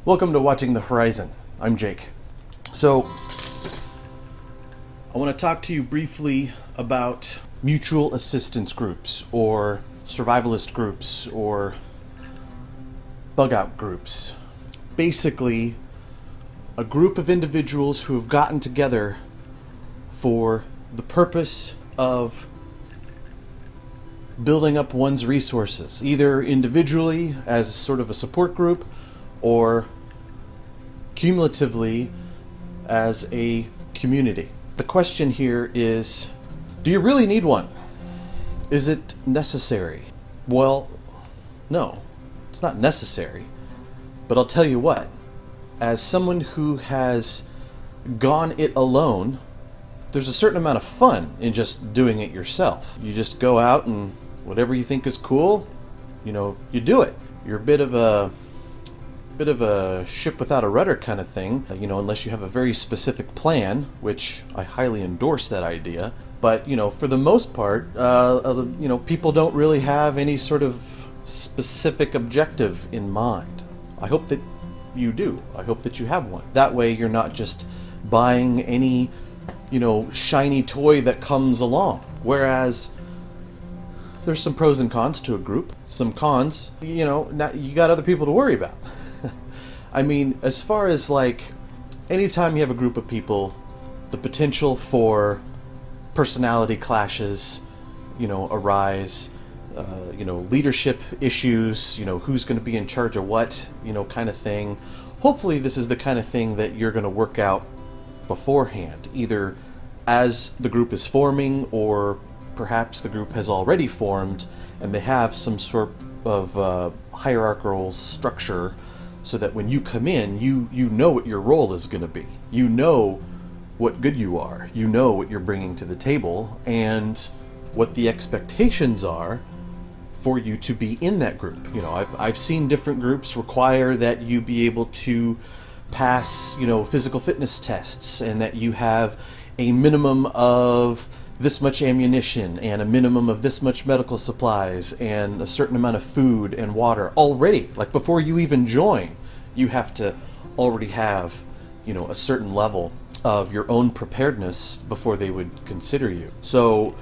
Welcome to Watching the Horizon. I'm Jake. So, I want to talk to you briefly about mutual assistance groups, or survivalist groups, or bug out groups. Basically, a group of individuals who have gotten together for the purpose of building up one's resources, either individually as sort of a support group, or cumulatively as a community. The question here is, do you really need one? Is it necessary? Well, no, it's not necessary. But I'll tell you what, as someone who has gone it alone, there's a certain amount of fun in just doing it yourself. You just go out and whatever you think is cool, you do it. You're a bit of a ship without a rudder kind of thing, unless you have a very specific plan, which I highly endorse that idea. But, for the most part, people don't really have any sort of specific objective in mind. I hope that you do. I hope that you have one. That way you're not just buying any, shiny toy that comes along. Whereas there's some pros and cons to a group. Some cons, now you got other people to worry about. I mean, as far as anytime you have a group of people, the potential for personality clashes, arise, leadership issues, who's going to be in charge of what, kind of thing. Hopefully this is the kind of thing that you're going to work out beforehand, either as the group is forming, or perhaps the group has already formed and they have some sort of hierarchical structure, so that when you come in, you know what your role is going to be. You know what good you are. You know what you're bringing to the table and what the expectations are for you to be in that group. I've seen different groups require that you be able to pass, physical fitness tests, and that you have a minimum of this much ammunition and a minimum of this much medical supplies and a certain amount of food and water already. Before you even join, you have to already have, a certain level of your own preparedness before they would consider you. So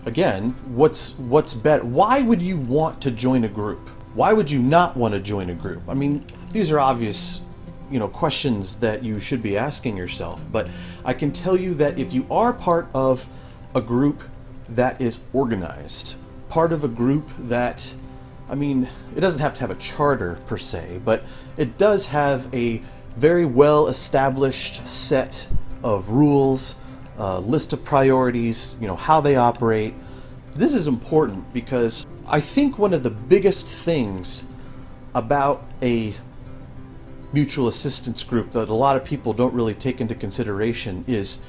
again, what's better? Why would you want to join a group? Why would you not want to join a group? I mean, these are obvious questions that you should be asking yourself. But I can tell you that if you are part of a group that is organized, part of a group that, it doesn't have to have a charter per se, but it does have a very well established set of rules, list of priorities, how they operate. This is important because I think one of the biggest things about a mutual assistance group that a lot of people don't really take into consideration is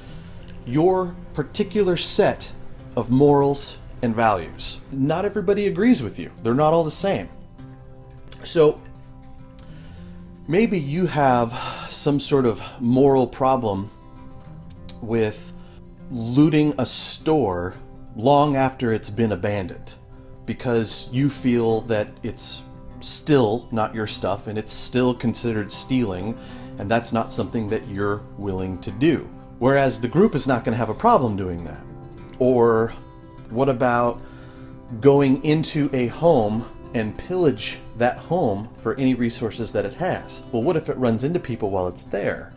your particular set of morals and values. Not everybody agrees with you. They're not all the same. So maybe you have some sort of moral problem with looting a store long after it's been abandoned, because you feel that it's still not your stuff and it's still considered stealing, and that's not something that you're willing to do. Whereas the group is not going to have a problem doing that. Or what about going into a home and pillage that home for any resources that it has? Well, what if it runs into people while it's there?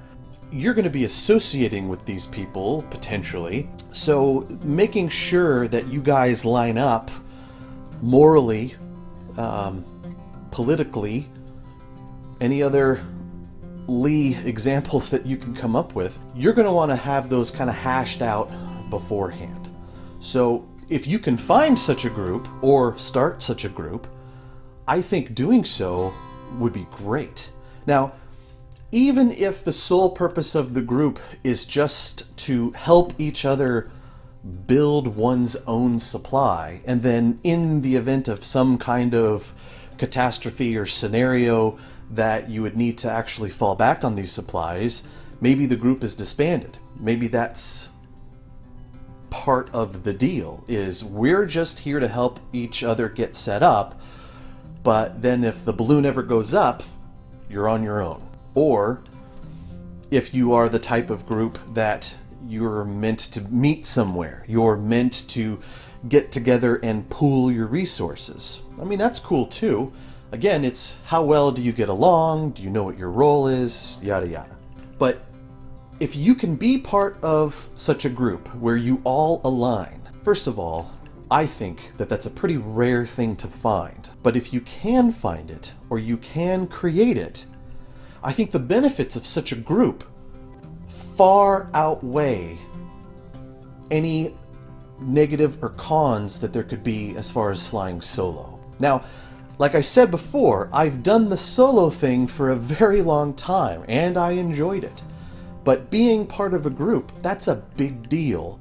You're going to be associating with these people, potentially. So making sure that you guys line up morally, politically, any other Lee examples that you can come up with, you're going to want to have those kind of hashed out beforehand. So if you can find such a group or start such a group, I think doing so would be great. Now, even if the sole purpose of the group is just to help each other build one's own supply, and then in the event of some kind of catastrophe or scenario that you would need to actually fall back on these supplies, maybe the group is disbanded. Maybe that's part of the deal, is we're just here to help each other get set up, but then if the balloon ever goes up, you're on your own. Or if you are the type of group that you're meant to meet somewhere, you're meant to get together and pool your resources. I mean, that's cool too. Again, it's how well do you get along? Do you know what your role is? Yada yada. But if you can be part of such a group where you all align, first of all, I think that that's a pretty rare thing to find. But if you can find it, or you can create it, I think the benefits of such a group far outweigh any negative or cons that there could be as far as flying solo. Now, like I said before, I've done the solo thing for a very long time, and I enjoyed it. But being part of a group, that's a big deal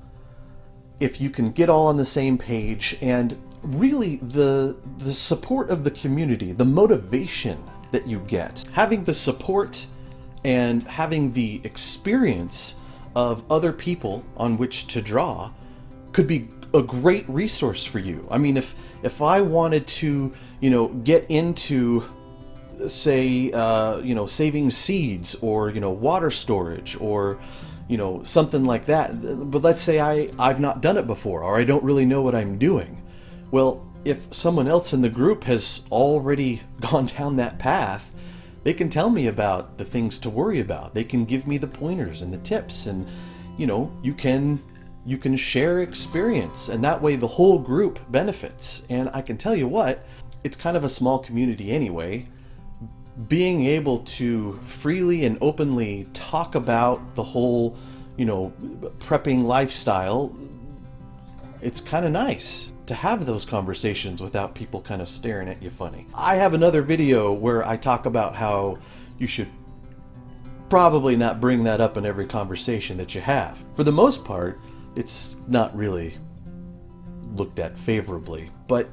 if you can get all on the same page, and really the support of the community, the motivation that you get. Having the support and having the experience of other people on which to draw could be a great resource for you. I mean, if I wanted to, get into, say, saving seeds, or, water storage, or, something like that. But let's say I've not done it before, or I don't really know what I'm doing. Well, if someone else in the group has already gone down that path, they can tell me about the things to worry about. They can give me the pointers and the tips, and, you can share experience, and that way the whole group benefits. And I can tell you what, it's kind of a small community anyway. Being able to freely and openly talk about the whole, prepping lifestyle, it's kind of nice to have those conversations without people kind of staring at you funny. I have another video where I talk about how you should probably not bring that up in every conversation that you have. For the most part, it's not really looked at favorably, but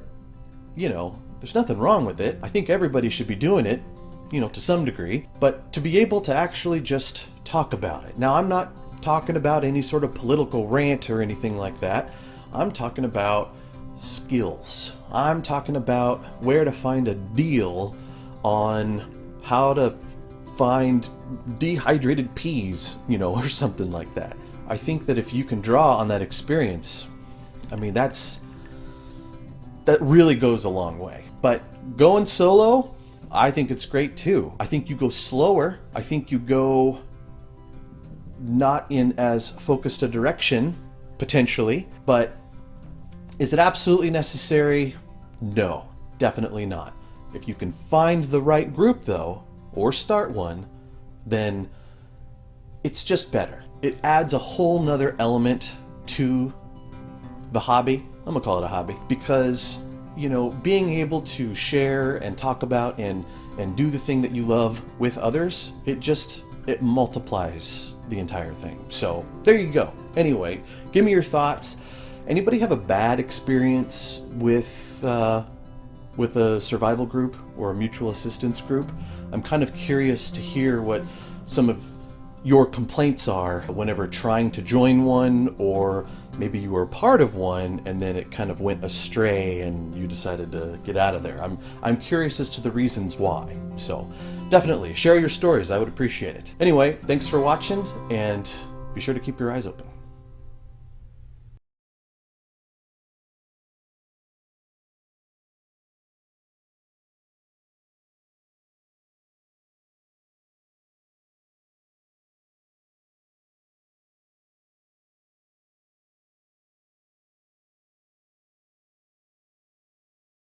there's nothing wrong with it. I think everybody should be doing it, to some degree, but to be able to actually just talk about it. Now, I'm not talking about any sort of political rant or anything like that. I'm talking about skills. I'm talking about where to find a deal on how to find dehydrated peas, or something like that. I think that if you can draw on that experience, I mean, that really goes a long way. But going solo, I think it's great too. I think you go slower. I think you go not in as focused a direction, potentially, but is it absolutely necessary? No, definitely not. If you can find the right group though, or start one, then it's just better. It adds a whole nother element to the hobby. I'm gonna call it a hobby, because being able to share and talk about and do the thing that you love with others, it multiplies the entire thing. So there you go. Anyway, give me your thoughts. Anybody have a bad experience with a survival group or a mutual assistance group? I'm kind of curious to hear what some of your complaints are whenever trying to join one, or maybe you were part of one and then it kind of went astray and you decided to get out of there. I'm curious as to the reasons why. So definitely share your stories. I would appreciate it. Anyway, thanks for watching, and be sure to keep your eyes open.